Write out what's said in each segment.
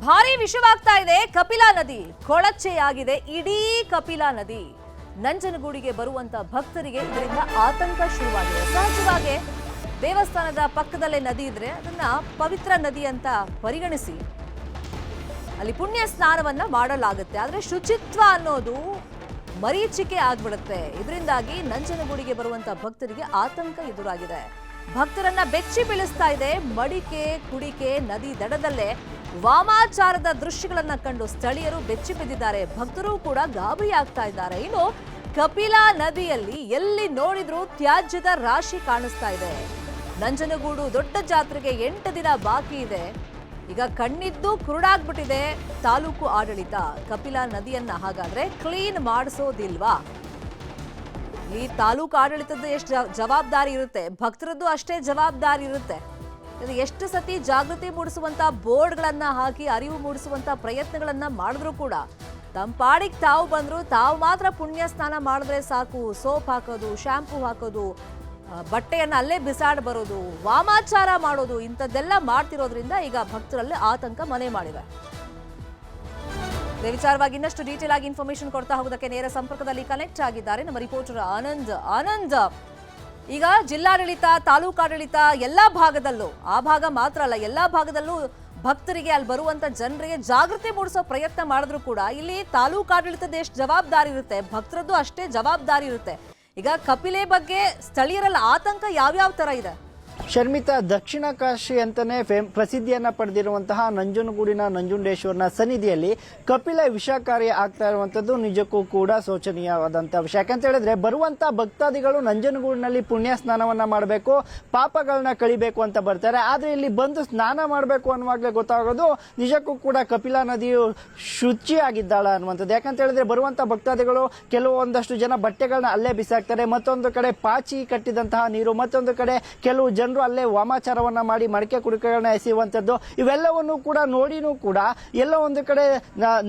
ಭಾರಿ ವಿಷವಾಗ್ತಾ ಇದೆ ಕಪಿಲಾ ನದಿ. ಕೊಳಚೆಯಾಗಿದೆ ಇಡೀ ಕಪಿಲಾ ನದಿ. ನಂಜನಗೂಡಿಗೆ ಬರುವಂತ ಭಕ್ತರಿಗೆ ಇದರಿಂದ ಆತಂಕ ಶುರುವಾಗಿದೆ. ಸಹಜವಾಗಿ ದೇವಸ್ಥಾನದ ಪಕ್ಕದಲ್ಲೇ ನದಿ ಇದ್ರೆ ಅದನ್ನ ಪವಿತ್ರ ನದಿ ಅಂತ ಪರಿಗಣಿಸಿ ಅಲ್ಲಿ ಪುಣ್ಯ ಸ್ನಾನವನ್ನ ಮಾಡಲಾಗುತ್ತೆ. ಆದ್ರೆ ಶುಚಿತ್ವ ಅನ್ನೋದು ಮರೀಚಿಕೆ ಆಗ್ಬಿಡುತ್ತೆ. ಇದರಿಂದಾಗಿ ನಂಜನಗೂಡಿಗೆ ಬರುವಂತ ಭಕ್ತರಿಗೆ ಆತಂಕ ಎದುರಾಗಿದೆ. ಭಕ್ತರನ್ನ ಬೆಚ್ಚಿ ಬೀಳಿಸ್ತಾ ಇದೆ ಮಡಿಕೆ ಕುಡಿಕೆ ನದಿ ದಡದಲ್ಲೇ ವಾಮಾಚಾರದ ದೃಶ್ಯಗಳನ್ನ ಕಂಡು ಸ್ಥಳೀಯರು ಬೆಚ್ಚಿ ಬಿದ್ದಿದ್ದಾರೆ. ಭಕ್ತರು ಕೂಡ ಗಾಬರಿ ಆಗ್ತಾ ಇದ್ದಾರೆ. ಇನ್ನು ಕಪಿಲಾ ನದಿಯಲ್ಲಿ ಎಲ್ಲಿ ನೋಡಿದ್ರೂ ತ್ಯಾಜ್ಯದ ರಾಶಿ ಕಾಣಿಸ್ತಾ ಇದೆ. ನಂಜನಗೂಡು ದೊಡ್ಡ ಜಾತ್ರೆಗೆ 8 ದಿನ ಬಾಕಿ ಇದೆ. ಈಗ ಕಣ್ಣಿದ್ದು ಕುರುಡಾಗ್ಬಿಟ್ಟಿದೆ ತಾಲೂಕು ಆಡಳಿತ. ಕಪಿಲಾ ನದಿಯನ್ನ ಹಾಗಾದ್ರೆ ಕ್ಲೀನ್ ಮಾಡಿಸೋದಿಲ್ವಾ? ಈ ತಾಲೂಕು ಆಡಳಿತದ ಎಷ್ಟು ಜವಾಬ್ದಾರಿ ಇರುತ್ತೆ, ಭಕ್ತರದ್ದು ಅಷ್ಟೇ ಜವಾಬ್ದಾರಿ ಇರುತ್ತೆ. ಎಷ್ಟು ಸತಿ ಜಾಗೃತಿ ಮೂಡಿಸುವಂತ ಬೋರ್ಡ್ಗಳನ್ನ ಹಾಕಿ ಅರಿವು ಮೂಡಿಸುವಂತ ಪ್ರಯತ್ನಗಳನ್ನ ಮಾಡಿದ್ರು ಕೂಡ ತಮ್ಮ ಪಾಡಿಗೆ ತಾವು ಬಂದ್ರು, ತಾವು ಮಾತ್ರ ಪುಣ್ಯ ಸ್ನಾನ ಮಾಡಿದ್ರೆ ಸಾಕು, ಸೋಪ್ ಹಾಕೋದು, ಶಾಂಪೂ ಹಾಕೋದು, ಬಟ್ಟೆಯನ್ನ ಅಲ್ಲೇ ಬಿಸಾಡ್ ಬರೋದು, ವಾಮಾಚಾರ ಮಾಡೋದು, ಇಂಥದ್ದೆಲ್ಲ ಮಾಡ್ತಿರೋದ್ರಿಂದ ಈಗ ಭಕ್ತರಲ್ಲಿ ಆತಂಕ ಮನೆ ಮಾಡಿದೆ. ಇದೇ ವಿಚಾರವಾಗಿ ಇನ್ನಷ್ಟು ಡೀಟೇಲ್ ಆಗಿ ಇನ್ಫಾರ್ಮೇಶನ್ ಕೊಡ್ತಾ ಹೋಗೋದಕ್ಕೆ ನೇರ ಸಂಪರ್ಕದಲ್ಲಿ ಕನೆಕ್ಟ್ ಆಗಿದ್ದಾರೆ ನಮ್ಮ ರಿಪೋರ್ಟರ್ ಆನಂದ್. ಈಗ ಜಿಲ್ಲಾಡಳಿತ, ತಾಲೂಕಾಡಳಿತ ಎಲ್ಲಾ ಭಾಗದಲ್ಲೂ, ಆ ಭಾಗ ಮಾತ್ರ ಅಲ್ಲ ಎಲ್ಲಾ ಭಾಗದಲ್ಲೂ ಭಕ್ತರಿಗೆ ಅಲ್ಲಿ ಬರುವಂತ ಜನರಿಗೆ ಜಾಗೃತಿ ಮೂಡಿಸೋ ಪ್ರಯತ್ನ ಮಾಡಿದ್ರು ಕೂಡ ಇಲ್ಲಿ ತಾಲೂಕಾಡಳಿತದ ಎಷ್ಟು ಜವಾಬ್ದಾರಿ ಇರುತ್ತೆ, ಭಕ್ತರದ್ದು ಅಷ್ಟೇ ಜವಾಬ್ದಾರಿ ಇರುತ್ತೆ. ಈಗ ಕಪಿಲೆ ಬಗ್ಗೆ ಸ್ಥಳೀಯರಲ್ಲಿ ಆತಂಕ ಯಾವ್ಯಾವ ತರ ಇದೆ? ಶರ್ಮಿತಾ, ದಕ್ಷಿಣ ಕಾಶಿ ಅಂತಾನೆ ಪ್ರಸಿದ್ಧಿಯನ್ನ ಪಡೆದಿರುವಂತಹ ನಂಜನಗೂಡಿನ ನಂಜುಂಡೇಶ್ವರನ ಸನ್ನಿಧಿಯಲ್ಲಿ ಕಪಿಲ ವಿಷಕಾರಿ ಆಗ್ತಾ ಇರುವಂತದ್ದು ನಿಜಕ್ಕೂ ಕೂಡ ಶೋಚನೀಯವಾದಂತಹ ವಿಷಯ. ಯಾಕಂತ ಹೇಳಿದ್ರೆ ಬರುವಂತ ಭಕ್ತಾದಿಗಳು ನಂಜನಗೂಡಿನಲ್ಲಿ ಪುಣ್ಯ ಸ್ನಾನವನ್ನ ಮಾಡಬೇಕು, ಪಾಪಗಳನ್ನ ಕಳಿಬೇಕು ಅಂತ ಬರ್ತಾರೆ. ಆದ್ರೆ ಇಲ್ಲಿ ಬಂದು ಸ್ನಾನ ಮಾಡಬೇಕು ಅನ್ನುವಾಗ್ಲೇ ಗೊತ್ತಾಗೋದು ನಿಜಕ್ಕೂ ಕೂಡ ಕಪಿಲಾ ನದಿಯು ಶುಚಿಯಾಗಿದ್ದಾಳ ಅನ್ನುವಂಥದ್ದು. ಯಾಕಂತ ಹೇಳಿದ್ರೆ ಬರುವಂತ ಭಕ್ತಾದಿಗಳು ಕೆಲವೊಂದಷ್ಟು ಜನ ಬಟ್ಟೆಗಳನ್ನ ಅಲ್ಲೇ ಬಿಸಾಕ್ತಾರೆ, ಮತ್ತೊಂದು ಕಡೆ ಪಾಚಿ ಕಟ್ಟಿದಂತಹ ನೀರು, ಮತ್ತೊಂದು ಕಡೆ ಕೆಲವು ಜನರು ಅಲ್ಲೇ ವಾಮಾಚಾರವನ್ನ ಮಾಡಿ ಮಡಿಕೆ ಕುಡಿಕೆಗಳನ್ನ ಎಸೆಯುವಂಥದ್ದು, ಇವೆಲ್ಲವನ್ನು ಕೂಡ ನೋಡಿನೂ ಕೂಡ ಎಲ್ಲೋ ಒಂದು ಕಡೆ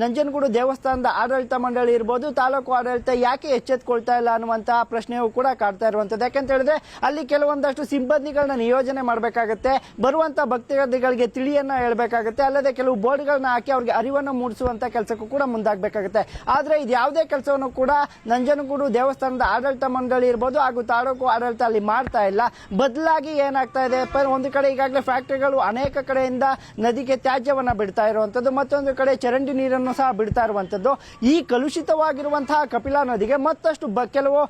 ನಂಜನಗೂಡು ದೇವಸ್ಥಾನದ ಆಡಳಿತ ಮಂಡಳಿ ಇರ್ಬೋದು, ತಾಲೂಕು ಆಡಳಿತ ಯಾಕೆ ಎಚ್ಚೆತ್ಕೊಳ್ತಾ ಇಲ್ಲ ಅನ್ನುವಂತಹ ಪ್ರಶ್ನೆಯೂ ಕೂಡ ಕಾಡ್ತಾ ಇರುವಂತದ್ದು. ಯಾಕಂತ ಹೇಳಿದ್ರೆ ಅಲ್ಲಿ ಕೆಲವೊಂದಷ್ಟು ಸಿಬ್ಬಂದಿಗಳನ್ನ ನಿಯೋಜನೆ ಮಾಡಬೇಕಾಗುತ್ತೆ, ಬರುವಂತ ಭಕ್ತಾದಿಗಳಿಗೆ ತಿಳಿಯನ್ನ ಹೇಳ್ಬೇಕಾಗುತ್ತೆ, ಅಲ್ಲದೆ ಕೆಲವು ಬೋರ್ಡ್ಗಳನ್ನ ಹಾಕಿ ಅವ್ರಿಗೆ ಅರಿವನ್ನು ಮೂಡಿಸುವಂತ ಕೆಲಸಕ್ಕೂ ಕೂಡ ಮುಂದಾಗಬೇಕಾಗುತ್ತೆ. ಆದ್ರೆ ಇದು ಯಾವುದೇ ಕೆಲಸವನ್ನು ಕೂಡ ನಂಜನಗೂಡು ದೇವಸ್ಥಾನದ ಆಡಳಿತ ಮಂಡಳಿ ಇರ್ಬೋದು ಹಾಗೂ ತಾಲೂಕು ಆಡಳಿತ ಅಲ್ಲಿ ಮಾಡ್ತಾ ಇಲ್ಲ. ಬದಲಾಗಿ ಏನಾಗ್ತಾ ಇದೆ, ಒಂದು ಕಡೆ ಈಗಾಗಲೇ ಫ್ಯಾಕ್ಟರಿಗಳು ಅನೇಕ ಕಡೆಯಿಂದ ನದಿಗೆ ತ್ಯಾಜ್ಯವನ್ನ ಬಿಡ್ತಾ ಇರುವಂತದ್ದು, ಮತ್ತೊಂದು ಕಡೆ ಚರಂಡಿ ನೀರನ್ನು ಸಹ ಬಿಡ್ತಾ ಇರುವಂತದ್ದು. ಈ ಕಲುಷಿತವಾಗಿರುವಂತಹ ಕಪಿಲಾ ನದಿಗೆ ಮತ್ತಷ್ಟು ಕೆಲವು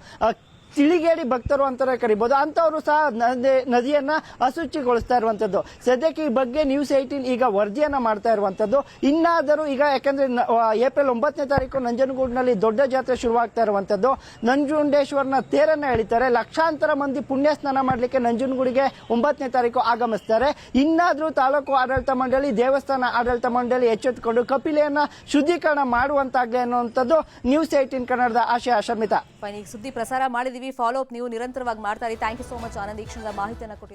ತಿಳಿಗೇಡಿ ಭಕ್ತರು ಅಂತಾನೆ ಕರಿಬಹುದು, ಅಂತವರು ಸಹ ನದಿಯನ್ನ ಅಶುಚಿಗೊಳಿಸ್ತಾ ಇರುವಂತದ್ದು. ಸದ್ಯಕ್ಕೆ ಈ ಬಗ್ಗೆ ನ್ಯೂಸ್ 18 ಈಗ ವರದಿಯನ್ನ ಮಾಡ್ತಾ ಇರುವಂತದ್ದು. ಇನ್ನಾದರೂ ಈಗ ಯಾಕಂದ್ರೆ ಏಪ್ರಿಲ್ 9ನೇ ತಾರೀಕು ನಂಜನಗೂಡಿನಲ್ಲಿ ದೊಡ್ಡ ಜಾತ್ರೆ ಶುರುವಾಗ್ತಾ ಇರುವಂತದ್ದು. ನಂಜುಂಡೇಶ್ವರನ ತೇರನ್ನ ಎಳಿತಾರೆ, ಲಕ್ಷಾಂತರ ಮಂದಿ ಪುಣ್ಯ ಸ್ನಾನ ಮಾಡ್ಲಿಕ್ಕೆ ನಂಜನಗೂಡಿಗೆ 9ನೇ ತಾರೀಕು ಆಗಮಿಸ್ತಾರೆ. ಇನ್ನಾದ್ರೂ ತಾಲೂಕು ಆಡಳಿತ ಮಂಡಳಿ, ದೇವಸ್ಥಾನ ಆಡಳಿತ ಮಂಡಳಿ ಎಚ್ಚೆತ್ತುಕೊಂಡು ಕಪಿಲೆಯನ್ನ ಶುದ್ಧೀಕರಣ ಮಾಡುವಂತಾಗ್ಲಿ ಅನ್ನುವಂಥದ್ದು ನ್ಯೂಸ್ 18 ಕನ್ನಡದ ಆಶಯ. ಶರ್ಮಿತಾ, ಸುದ್ದಿ ಪ್ರಸಾರ ಮಾಡಿದೀವಿ, ಫಾಲೋ ಅಪ್ ನೀವು ನಿರಂತರವಾಗಿ ಮಾಡ್ತಾ ಇರಿ. Thank you so much Anand, ಈ ಕ್ಷಣದ ಮಾಹಿತಿಯನ್ನು ಕೊಟ್ಟಿದ್ದೀರಿ.